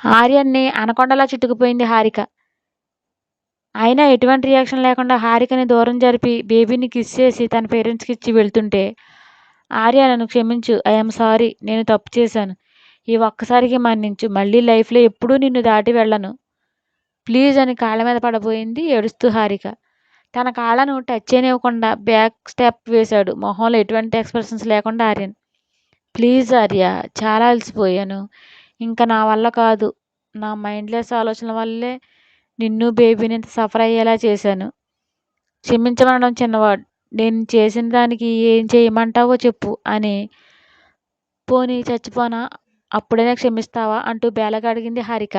ఆర్యన్ని అనకొండలా చుట్టుకుపోయింది హారిక. అయినా ఎటువంటి రియాక్షన్ లేకుండా హారికని దూరం జరిపి బేబీని కిస్ చేసి తన పేరెంట్స్‌కి ఇచ్చి వెళ్తుంటే, ఆర్య నన్ను క్షమించు. I am sorry. నేను తప్పు చేశాను. ఈ ఒక్కసారికి మన్నించు. మళ్ళీ లైఫ్‌లో ఎప్పుడూ నిన్ను దాటి వెళ్ళను. ప్లీజ్ అని కాళ్ళ మీద పడబోయింది ఏడుస్తూ హారిక. తన కాళ్ళను టచ్ చేయనివ్వకుండా బ్యాక్ స్టెప్ వేశాడు. మొహంలో ఎటువంటి ఎక్స్‌ప్రెషన్స్ లేకుండా ఆర్యన్. ప్లీజ్ ఆర్య, చాలా అలసిపోయాను. ఇంక నా వల్ల కాదు. నా మైండ్‌లెస్ ఆలోచనల వల్లే నిన్ను, బేబీని ఇంత సఫర్ అయ్యేలా చేశాను. క్షమించమనడం చిన్నవాడు. నేను చేసిన దానికి ఏం చేయమంటావో చెప్పు అని. పోనీ చచ్చిపోనా? అప్పుడైనా క్షమిస్తావా? అంటూ బేలగా అడిగింది హారిక.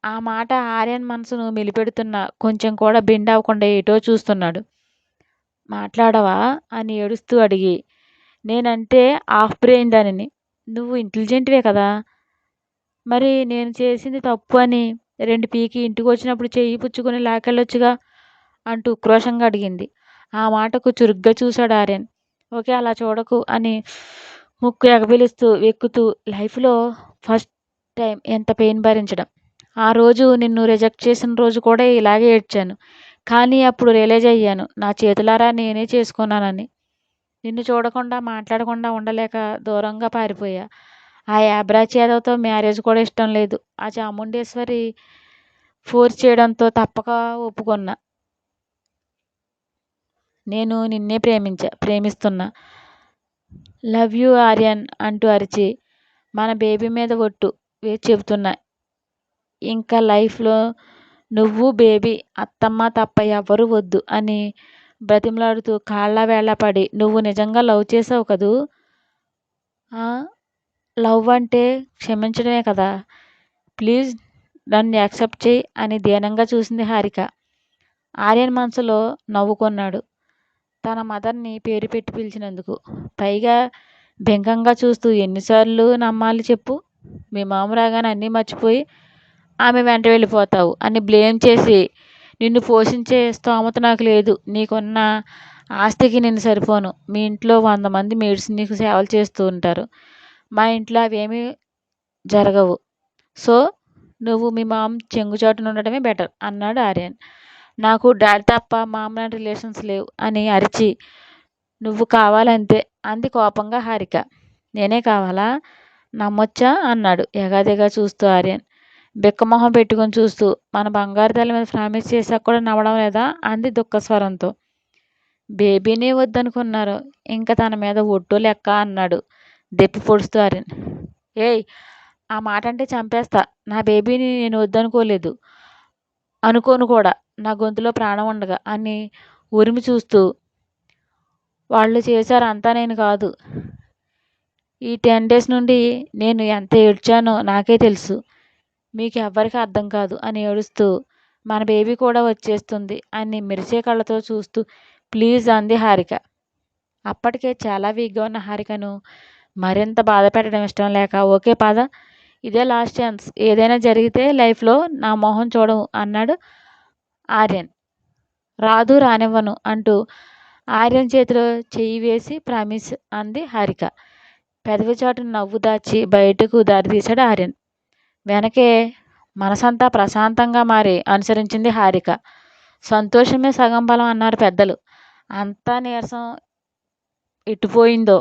ఆ మాట ఆర్యన్ మనసును మెలిపెడుతున్నా కొంచెం కూడా బెండ్ అవ్వకుండా ఎటో చూస్తున్నాడు. మాట్లాడవా? అని ఏడుస్తూ అడిగి, నేనంటే హాఫ్ బ్రెయిన్ దానిని. నువ్వు ఇంటెలిజెంట్‌వే కదా! మరి నేను చేసింది తప్పు అని 2 పీకి ఇంటికొచ్చినప్పుడు చెయ్యి పుచ్చుకొని లాక్కెళ్ళొచ్చుగా అంటూ ఉక్రోషంగా అడిగింది. ఆ మాటకు చురుగ్గా చూశాడు ఆర్యన్. ఓకే, అలా చూడకు అని ముక్కు ఎగబిలుస్తూ వెక్కుతూ, లైఫ్‌లో ఫస్ట్ టైం ఎంత పెయిన్ భరించడం. ఆ రోజు నిన్ను రిజెక్ట్ చేసిన రోజు కూడా ఇలాగే ఏడ్చాను. కానీ అప్పుడు రియలైజ్ అయ్యాను. నా చేతులారా నేనే చేసుకున్నానని. నిన్ను చూడకుండా, మాట్లాడకుండా ఉండలేక దూరంగా పారిపోయా. ఆ యాబ్రాజ్ యాదవ్‌తో మ్యారేజ్ కూడా ఇష్టం లేదు. ఆ చాముండేశ్వరి ఫోర్స్ చేయడంతో తప్పక ఒప్పుకున్నా. నేను నిన్నే ప్రేమిస్తున్నా. లవ్ యూ ఆర్యన్ అంటూ అరిచి, మన బేబీ మీద ఒట్టు వేసి చెబుతున్నా. ఇంకా లైఫ్‌లో నువ్వు, బేబీ, అత్తమ్మ తప్ప ఎవ్వరూ వద్దు అని బ్రతిమలాడుతూ కాళ్ళ వేళ్ళ పడి, నువ్వు నిజంగా లవ్ చేసావు కదూ? ఆ! లవ్ అంటే క్షమించడమే కదా! ప్లీజ్ నన్ను యాక్సెప్ట్ చెయ్యి అని దీనంగా చూసింది హారిక. ఆర్యన్ మనసులో నవ్వుకున్నాడు. తన మదర్‌ని పేరు పెట్టి పిలిచినందుకు. పైగా బెంకంగా చూస్తూ ఎన్నిసార్లు నమ్మాలి చెప్పు? మీ మామ రాగానే అన్నీ మర్చిపోయి ఆమె వెంట వెళ్ళిపోతావు అని బ్లేమ్ చేసి, నిన్ను పోషించే స్తోమత నాకు లేదు. నీకున్న ఆస్తికి నేను సరిపోను. మీ ఇంట్లో 100 మంది మెయిడ్స్ నీకు సేవలు చేస్తూ ఉంటారు. మా ఇంట్లో అవేమీ జరగవు. సో, నువ్వు మీ మామ చెంగుచాటున ఉండడమే బెటర్ అన్నాడు ఆర్యన్. నాకు డాడీ తప్ప మామ లాంటి రిలేషన్స్ లేవు అని అరిచి, నువ్వు కావాలంతే అంది కోపంగా హారిక. నేనే కావాలా? నమ్మొచ్చా? అన్నాడు ఎగాదిగా చూస్తూ ఆర్యన్. బిక్కమొహం పెట్టుకుని చూస్తూ, మన బంగారు తల్లి మీద ప్రామిస్ చేశాక కూడా నమ్మడం లేదా? అంది దుఃఖస్వరంతో. బేబీనే వద్దనుకున్నారు. ఇంక తన మీద ఒట్టు లెక్క అన్నాడు దెప్పి పొడుస్తూ ఆర్యన్. ఏయ్, ఆ మాట అంటే చంపేస్తా. నా బేబీని నేను వద్దనుకోలేదు. అనుకోను కూడా. నా గొంతులో ప్రాణం ఉండగా అని ఉరిమి చూస్తూ, వాళ్ళు చేశారు అంతా నేను కాదు. ఈ 10 డేస్ నుండి నేను ఎంత ఏడ్చానో నాకే తెలుసు. మీకు ఎవ్వరికీ అర్థం కాదు అని ఏడుస్తూ, మన బేబీ కూడా వచ్చేస్తుంది అని మెరిసే కళ్ళతో చూస్తూ ప్లీజ్ అంది హారిక. అప్పటికే చాలా వీక్‌గా ఉన్న హారికను మరింత బాధ పెట్టడం ఇష్టం లేక, ఓకే పద, ఇదే లాస్ట్ ఛాన్స్. ఏదైనా జరిగితే లైఫ్‌లో నా మొహం చూడవు అన్నాడు ఆర్యన్. రాదు, రానివ్వను అంటూ ఆర్యన్ చేతిలో చెయ్యి వేసి ప్రామిస్ అంది హారిక. పెదవి చాటున నవ్వు దాచి బయటకు దారితీశాడు ఆర్యన్. వెనకే మనసంతా ప్రశాంతంగా మారి అనుసరించింది హారిక. సంతోషమే సగం బలం అన్నారు పెద్దలు. అంతా నీరసం ఎటుపోయిందో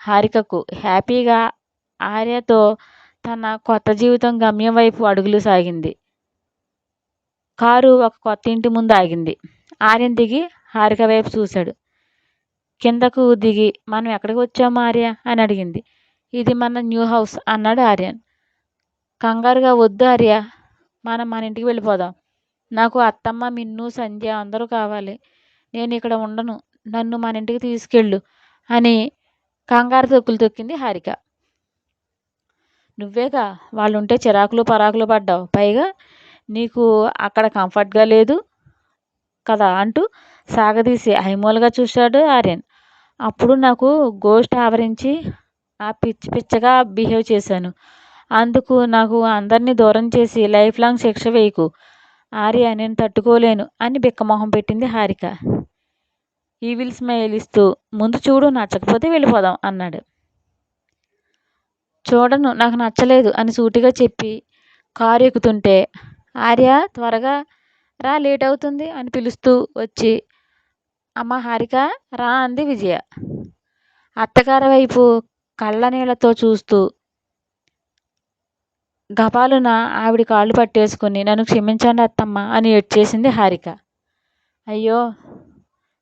హారికకు. హ్యాపీగా ఆర్యతో తన కొత్త జీవితం గమ్యం వైపు అడుగులు సాగింది. కారు ఒక కొత్త ఇంటి ముందు ఆగింది. ఆర్యన్ దిగి హారిక వైపు చూశాడు. కిందకు దిగి, మనం ఎక్కడికి వచ్చాము ఆర్య అని అడిగింది. ఇది మన న్యూ హౌస్ అన్నాడు ఆర్యన్. కంగారుగా, వద్దు ఆర్య, మనం మన ఇంటికి వెళ్ళిపోదాం. నాకు అత్తమ్మ, మిన్ను, సంధ్య అందరూ కావాలి. నేను ఇక్కడ ఉండను. నన్ను మన ఇంటికి తీసుకెళ్ళు అని కంగారు తొక్కులు తొక్కింది హారిక. నువ్వేగా వాళ్ళుంటే చిరాకులు పరాకులు పడ్డావు. పైగా నీకు అక్కడ కంఫర్ట్గా లేదు కదా అంటూ సాగదీసి ఐమూలగా చూశాడు ఆర్యన్. అప్పుడు నాకు గోస్ట్ ఆవరించి పిచ్చి పిచ్చగా బిహేవ్ చేశాను. అందుకు నాకు అందరినీ దూరం చేసి లైఫ్ లాంగ్ శిక్ష వేయకు ఆర్య, నేను తట్టుకోలేను అని బిక్కమొహం పెట్టింది హారిక. ఈవిల్ స్మైల్ ఇస్తూ, ముందు చూడు, నచ్చకపోతే వెళ్ళిపోదాం అన్నాడు. చూడను, నాకు నచ్చలేదు అని సూటిగా చెప్పి కారు ఎక్కుతుంటే ఆర్య త్వరగా రా లేట్ అవుతుంది అని పిలుస్తూ వచ్చి అమ్మ హారిక రా అంది విజయ. అత్తగారి వైపు కళ్ళ నీళ్లతో చూస్తూ గబాలున ఆవిడ కాళ్ళు పట్టేసుకుని నన్ను క్షమించండి అత్తమ్మ అని ఏడ్చేసింది హారిక. అయ్యో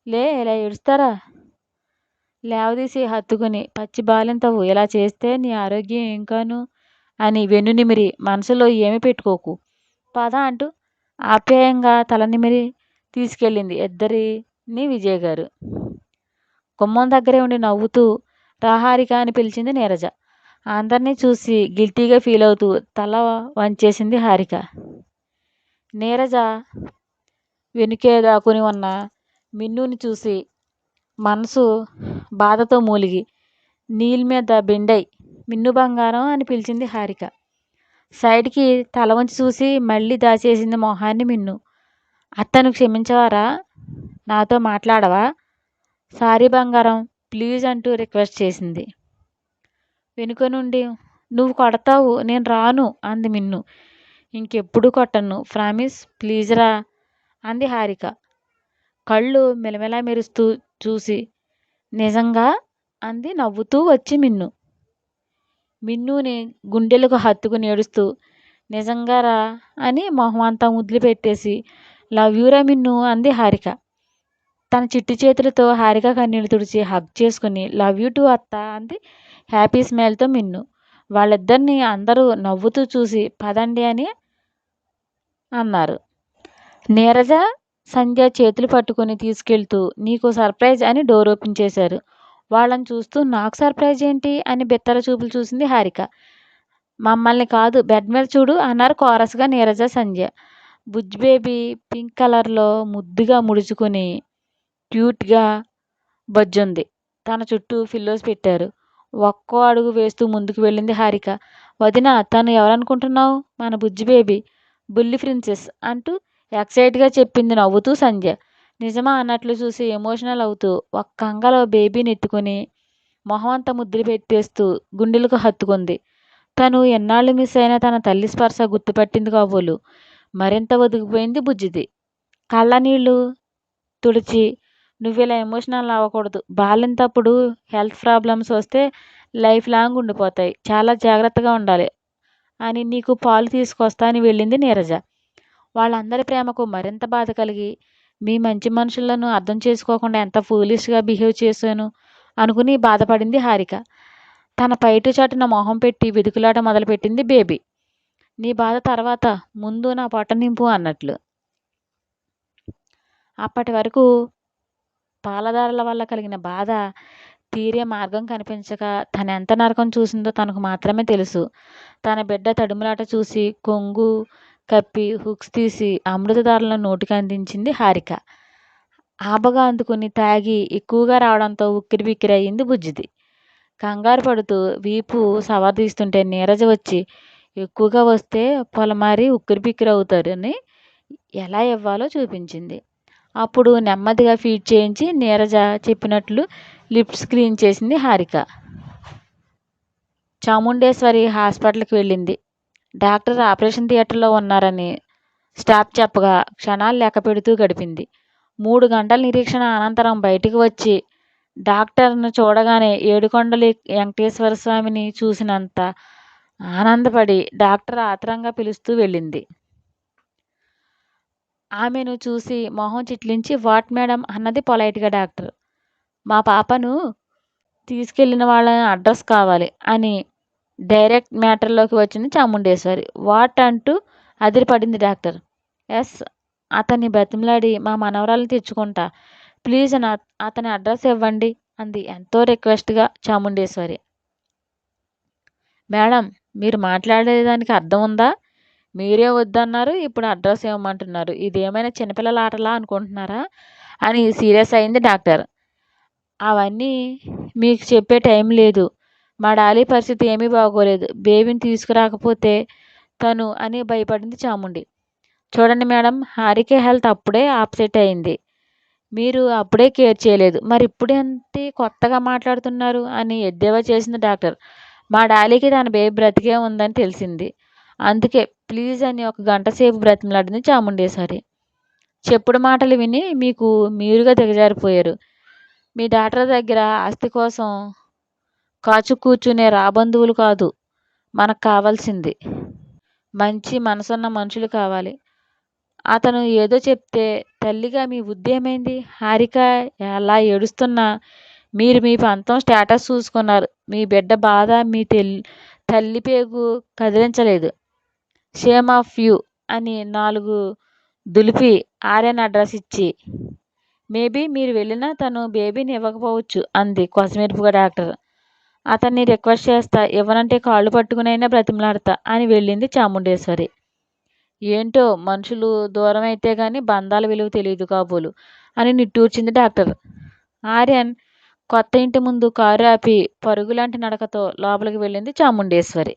లే ఇలా ఏడుస్తారా? లేవదీసి హత్తుకుని పచ్చి బాలింతవు ఇలా చేస్తే నీ ఆరోగ్యం ఏం కాను అని వెన్నునిమిరి మనసులో ఏమి పెట్టుకోకు పద అంటూ ఆప్యాయంగా తలనిమిరి తీసుకెళ్ళింది ఇద్దరిని విజయగారు. గుమ్మం దగ్గరే ఉండి నవ్వుతూ రాహారిక అని పిలిచింది నీరజ. అందరినీ చూసి గిల్టీగా ఫీల్ అవుతూ తల వంచేసింది హారిక. నీరజ వెనుకే దాక్కుని ఉన్న మిన్నుని చూసి మనసు బాధతో మూలిగి నీళ్ళ మీద బెండై మిన్ను బంగారం అని పిలిచింది హారిక. సైడ్కి తల వంచి చూసి మళ్ళీ దాచేసింది మొహాన్ని మిన్ను. అత్తను క్షమించవారా? నాతో మాట్లాడవా? సారీ బంగారం ప్లీజ్ అంటూ రిక్వెస్ట్ చేసింది. వెనుక నుండి నువ్వు కొడతావు నేను రాను అంది మిన్ను. ఇంకెప్పుడు కొట్టను ప్రామిస్ ప్లీజ్ రా అంది హారిక కళ్ళు మెలమెలా మెరుస్తూ చూసి. నిజంగా అంది నవ్వుతూ వచ్చి మిన్ను. మిన్నుని గుండెలకు హత్తుకుని ఏడుస్తూ నిజంగా రా అని మొహం అంతా ముద్దులు పెట్టేసి లవ్ యూరా మిన్ను అంది హారిక. తన చిట్టి చేతులతో హారిక కన్నీళ్ళు తుడిచి హగ్ చేసుకుని లవ్ యూ టు అత్త అంది హ్యాపీ స్మైల్తో మిన్ను. వాళ్ళిద్దరిని అందరూ నవ్వుతూ చూసి పదండి అని అన్నారు. నీరజ సంధ్య చేతులు పట్టుకుని తీసుకెళ్తూ నీకు సర్ప్రైజ్ అని డోర్ ఓపెన్ చేశారు. వాళ్ళని చూస్తూ నాకు సర్ప్రైజ్ ఏంటి అని బెత్తర చూపులు చూసింది హారిక. మమ్మల్ని కాదు బెడ్ మీద చూడు అన్నారు కోరస్గా నీరజ సంధ్య. బుజ్ బేబీ పింక్ కలర్లో ముద్దుగా ముడుచుకుని క్యూట్గా బొజ్జుంది. తన చుట్టూ పిల్లోస్ పెట్టారు. ఒక్కో అడుగు వేస్తూ ముందుకు వెళ్ళింది హారిక. వదిన తను ఎవరనుకుంటున్నావు? మన బుజ్జి బేబీ బుల్లి ప్రిన్సెస్ అంటూ ఎక్సైట్గా చెప్పింది నవ్వుతూ సంధ్య. నిజమా అన్నట్లు చూసి ఎమోషనల్ అవుతూ ఒక్క అంగలో బేబీని ఎత్తుకుని మొహం అంతా ముద్దులు పెట్టేస్తూ గుండెలకు హత్తుకుంది. తను ఎన్నాళ్ళు మిస్ అయినా తన తల్లి స్పర్శ గుర్తుపట్టింది కాబోలు. మరింత ఒదిగిపోయింది బుజ్జిది. కళ్ళ నీళ్లు తుడిచి నువ్విలా ఎమోషనల్ అవ్వకూడదు. బాలింతప్పుడు హెల్త్ ప్రాబ్లమ్స్ వస్తే లైఫ్ లాంగ్ ఉండిపోతాయి. చాలా జాగ్రత్తగా ఉండాలి అని నీకు పాలు తీసుకొస్తా అని వెళ్ళింది నీరజ. వాళ్ళందరి ప్రేమకు మరింత బాధ కలిగి మీ మంచి మనుషులను అర్థం చేసుకోకుండా ఎంత ఫూలిష్గా బిహేవ్ చేశాను అనుకుని బాధపడింది హారిక. తన పైటు చాటున మొహం పెట్టి వెతుకులాట మొదలుపెట్టింది బేబీ. నీ బాధ తర్వాత ముందు నా పొట్ట నింపు అన్నట్లు. అప్పటి వరకు పాలదారుల వల్ల కలిగిన బాధ తీరే మార్గం కనిపించక తనెంత నరకం చూసిందో తనకు మాత్రమే తెలుసు. తన బిడ్డ తడుములాట చూసి కొంగు కప్పి హుక్స్ తీసి అమృతధారలను నోటికి అందించింది హారిక. ఆబగా అందుకుని తాగి ఎక్కువగా రావడంతో ఉక్కిరి బిక్కిరి అయ్యింది బుజ్జిది. కంగారు పడుతూ వీపు సవరదీస్తుంటే నీరజ వచ్చి ఎక్కువగా వస్తే పొలమారి ఉక్కిరి బిక్కిరి అవుతారని ఎలా ఇవ్వాలో చూపించింది. అప్పుడు నెమ్మదిగా ఫీడ్ చేయించి నీరజ చెప్పినట్లు లిప్స్ క్లీన్ చేసింది హారిక. చాముండేశ్వరి హాస్పిటల్కి వెళ్ళింది. డాక్టర్ ఆపరేషన్ థియేటర్లో ఉన్నారని స్టాఫ్ చెప్పగా క్షణాలు లెక్క పెడుతూ గడిపింది. 3 గంటల నిరీక్షణ అనంతరం బయటికి వచ్చి డాక్టర్ను చూడగానే ఏడుకొండలి వెంకటేశ్వర స్వామిని చూసినంత ఆనందపడి డాక్టర్ ఆత్రంగా పిలుస్తూ వెళ్ళింది. ఆమెను చూసి మొహం చిట్లించి వాట్ మేడం అన్నది పొలైట్గా డాక్టర్. మా పాపను తీసుకెళ్ళిన వాళ్ళ అడ్రస్ కావాలి అని డైరెక్ట్ మ్యాటర్లోకి వచ్చింది చాముండేశ్వరి. వాట్ అంటూ అదిరిపడింది డాక్టర్. ఎస్ అతన్ని బతిమలాడి మా మనవరాలను తెచ్చుకుంటా ప్లీజ్ అతని అడ్రస్ ఇవ్వండి అంది ఎంతో రిక్వెస్ట్గా చాముండేశ్వరి. మేడం మీరు మాట్లాడేదానికి అర్థం ఉందా? మీరే వద్దన్నారు, ఇప్పుడు అడ్రస్ ఇవ్వమంటున్నారు. ఇదేమైనా చిన్నపిల్లల ఆటలా అనుకుంటున్నారా అని సీరియస్ అయింది డాక్టర్. అవన్నీ మీకు చెప్పే టైం లేదు. మా డాలీ పరిస్థితి ఏమీ బాగోలేదు. బేబీని తీసుకురాకపోతే తను అని భయపడింది చాముండి. చూడండి మేడం హారిక హెల్త్ అప్పుడే అప్సెట్ అయింది. మీరు అప్పుడే కేర్ చేయలేదు. మరి ఇప్పుడేంటి కొత్తగా మాట్లాడుతున్నారు అని ఎద్దేవా చేసింది డాక్టర్. మా డాలీకి తన బేబీ బ్రతికే ఉందని తెలిసింది. అందుకే ప్లీజ్ అని ఒక గంట సేపు బ్రతిమలాడింది చాముండేశ్వరి. చెప్పుడు మాటలు విని మీకు మీరుగా దిగజారిపోయారు. మీ డాక్టర్ దగ్గర ఆస్తి కోసం కాచు కూర్చునే రాబంధువులు కాదు మనకు కావాల్సింది. మంచి మనసున్న మనుషులు కావాలి. అతను ఏదో చెప్తే తల్లిగా మీ బుద్ధేమైంది? హారిక ఎలా ఏడుస్తున్నా మీరు మీ పంతం స్టేటస్ చూసుకున్నారు. మీ బిడ్డ బాధ మీ తల్లి పేగు కదిలించలేదు. షేమ్ ఆఫ్ యూ అని 4 దులిపి ఆర్యన్ అడ్రస్ ఇచ్చి మేబీ మీరు వెళ్ళినా తను బేబీని ఇవ్వకపోవచ్చు అంది కొసమెరుపుగా డాక్టర్. అతన్ని రిక్వెస్ట్ చేస్తా, ఇవ్వనంటే కాళ్ళు పట్టుకునైనా బ్రతిమలాడతా అని వెళ్ళింది చాముండేశ్వరి. ఏంటో మనుషులు దూరం అయితే గాని బంధాల విలువ తెలియదు కాబోలు అని నిట్టూర్చింది డాక్టర్. ఆర్యన్ కొత్త ఇంటి ముందు కారు ఆపి పరుగులాంటి నడకతో లోపలికి వెళ్ళింది చాముండేశ్వరి.